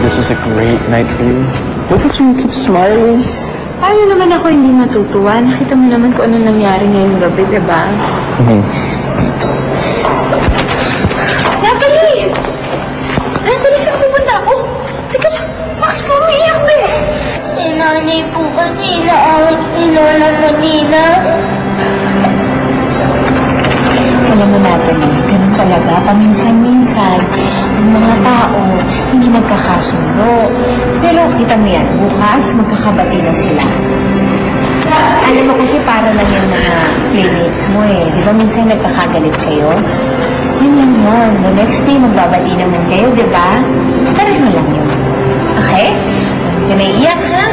this is a great night for you. Look at you, keep smiling. Paano naman ako hindi matutuwa? Nakita mo naman kung ano nangyari ngayong gabi, diba? Natalie! Natalie, saan pupunta ako? Teka lang, bakit mo umiiyak, be? Nanay po kasi inaawat ni Lola Manila. Alam mo natin, ganun talaga. Paminsan-minsan, ang mga tao hindi magkakasundo. Pero kita mo yan, bukas magkakabati na sila. Alam mo kasi para lang yung mga playmates mo eh. Di ba minsan nagkakagalit kayo? Yun lang yun. The next day magbabati naman kayo, di ba? Pareho lang yun. Okay? Huwag ka naiiyak, ha?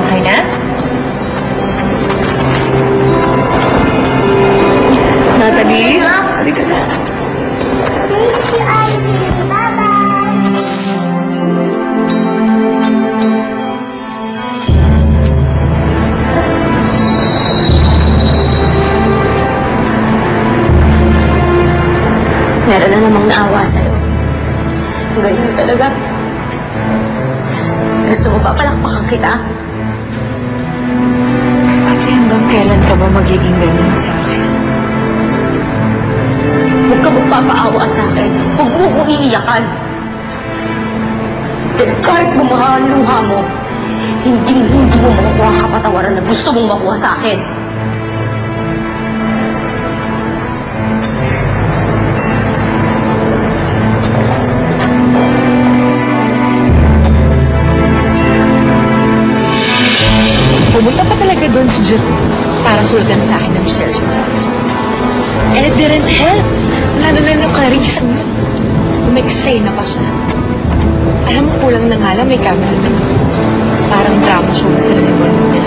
Okay na? Natalie? Halika na. Thank you, Ivy. Bye-bye. Meron na namang naawa sa'yo. Ganyan talaga. Gusto mo ba palakpakan kita? Ate, hanggang kailan ka ba magiging ganyan sa akin? Huwag ka magpapaawa sa akin. Huwag mo kong iiyakan. Dahil kahit bumaha ang luha mo, hindi mo makukuha ang kapatawaran na gusto mong makuha sa akin. Pumunta pa talaga doon si Jerome para sultan sa akin ng shares na. And it didn't help. Lalo na nung Clarissa mo. Umeksay na pa siya. Alam mo, kulang na nga lang may camera na. Parang drama show na sila ng niya.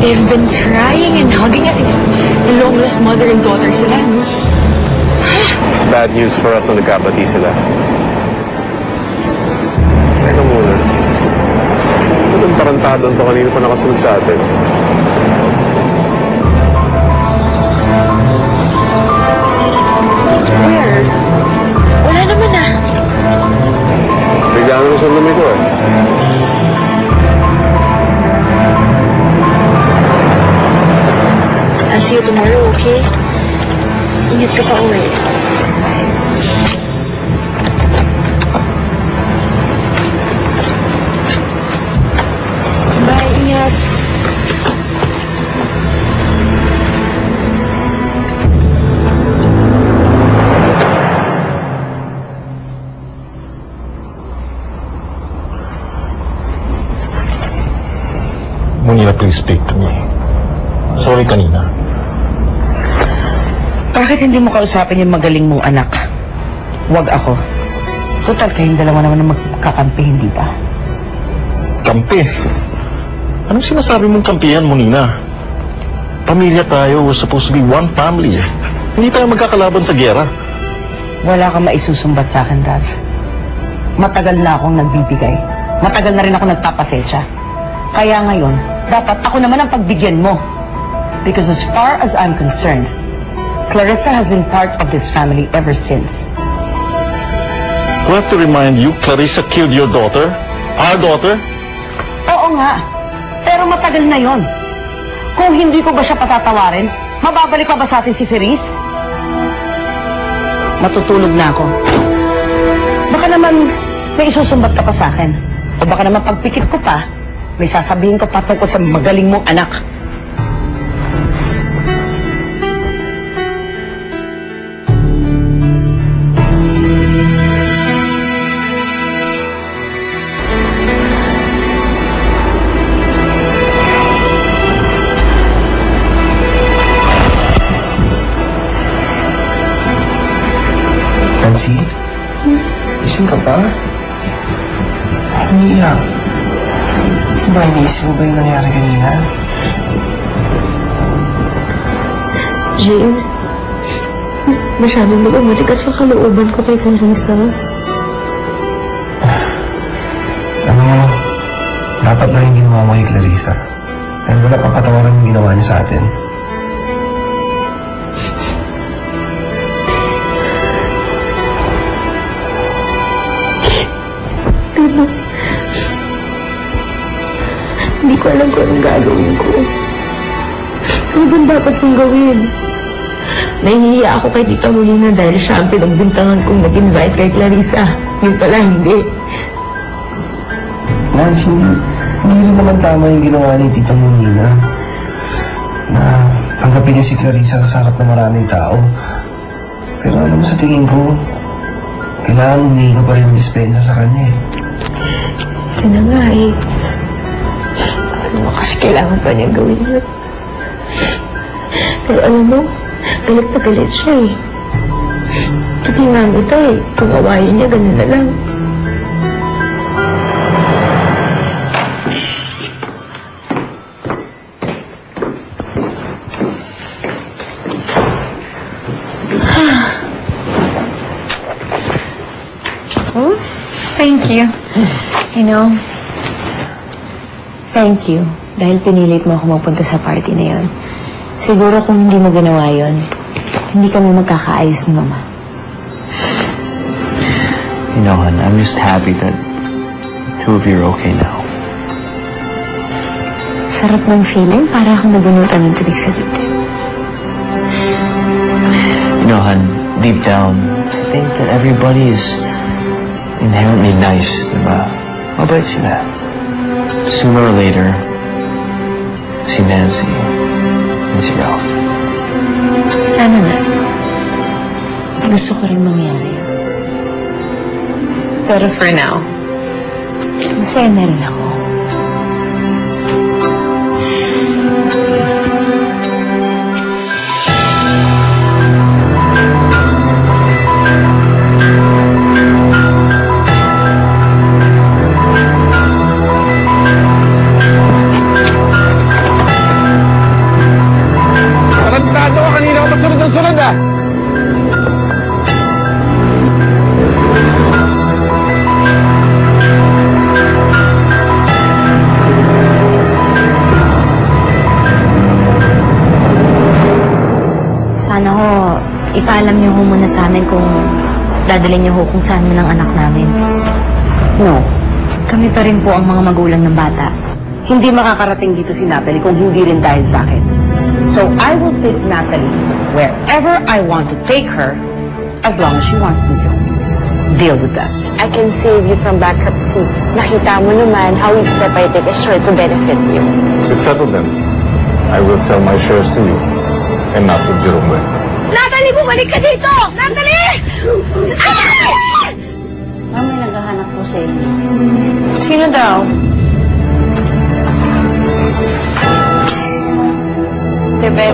They've been crying and hugging us. The long-lost mother and daughter sila, no? It's bad news for us na nagkabati sila. Teka muna. Itong tarantadon to kanina pa nakasunod sa atin. Where? Wala naman ah. Bigyan ko sa lumi ko eh. I'll see you tomorrow, okay? Ingat ka pa uwi. Bye, ingat. Munira, please speak to me. Sorry kanina. Bakit hindi mo kausapin yung magaling mong anak? Huwag ako. Total, kayong dalawa naman na magkakampi, hindi ba? Kampi? Anong sinasabi mong kampihan mo, Nina? Pamilya tayo. We're supposed to be one family. Hindi tayo magkakalaban sa gera. Wala kang maisusumbat sa akin, Ralph. Matagal na akong nagbibigay. Matagal na rin ako nagpapasensya. Kaya ngayon, dapat ako naman ang pagbigyan mo. Because as far as I'm concerned, Clarissa has been part of this family ever since. Do I have to remind you, Clarissa killed your daughter? Our daughter? Oo nga. Pero matagal na yon. Kung hindi ko ba siya patatawarin, mababalik pa ba sa atin si Therese? Matutulog na ako. Baka naman may isusumbat ka pa sa akin. O baka naman pagpikit ko pa, may sasabihin ko pa tungkol sa magaling mong anak. Nancy? Gising ka pa? Umiiyak. Ba, iniisip mo ba yung nangyari kanina? James, masyadong lumatigas sa kalooban ko kay Clarissa. Ano mo, dapat lang yung ginawa mo kay Clarissa. Dahil wala pang patawaran yung ginawa niya sa atin. ko alam kung anong gagawin ko. Ano bang dapat kong gawin? Nahihiya ako kay Tita Molina dahil siya ang pinagbintangan kong nag-invite kay Clarissa. Yung pala hindi. Nancy, hindi rin naman tama yung ginawa ni Tita Molina na tanggapin niya si Clarissa sa harap ng maraming tao. Pero alam mo, sa tingin ko, kailangan humingi ka pa rin ng dispensa sa kanya eh. Ito na nga eh. Ano mo kasi kailangan pa niya gawin yun? Pero alam mo, galit na galit siya eh. Pati nga ito eh. Kung awayin niya, ganun na lang. Oh, thank you. You know, thank you. Dahil pinilit mo ako magpunta sa party na yun. Siguro kung hindi mo ginawa yun, hindi kami magkakaayos ni Mama. You know, hon, I'm just happy that the two of you are okay now. Sarap ng feeling, para akong nabunutan ng tinig sa dibdib. You know, hon, deep down, I think that everybody is inherently nice, diba? Mabait sila. Sooner or later, si Nancy and si Ralph. Sana nga. Gusto ko rin mangyari yun. Pero for now, masaya na rin ako. Tarantado ka kanina ka masunod ng sunod ah! Sana ho, ipaalam niyo ho muna sa amin kung dadalhin niyo ho kung saan man ang anak namin. No, Kami pa rin po ang mga magulang ng bata. hindi makakarating dito si Natalie kung hindi rin dahil sa akin. So I will take Natalie wherever I want to take her as long as she wants me to. Deal with that. I can save you from bankruptcy. Nakita mo naman how each step I take is sure to benefit you. Let's settle them. I will sell my shares to you and not to Jerome. Natalie, bumalik ka dito! Natalie! Ma'am, may naghahanap po sa inyo. Sino daw? Pepe,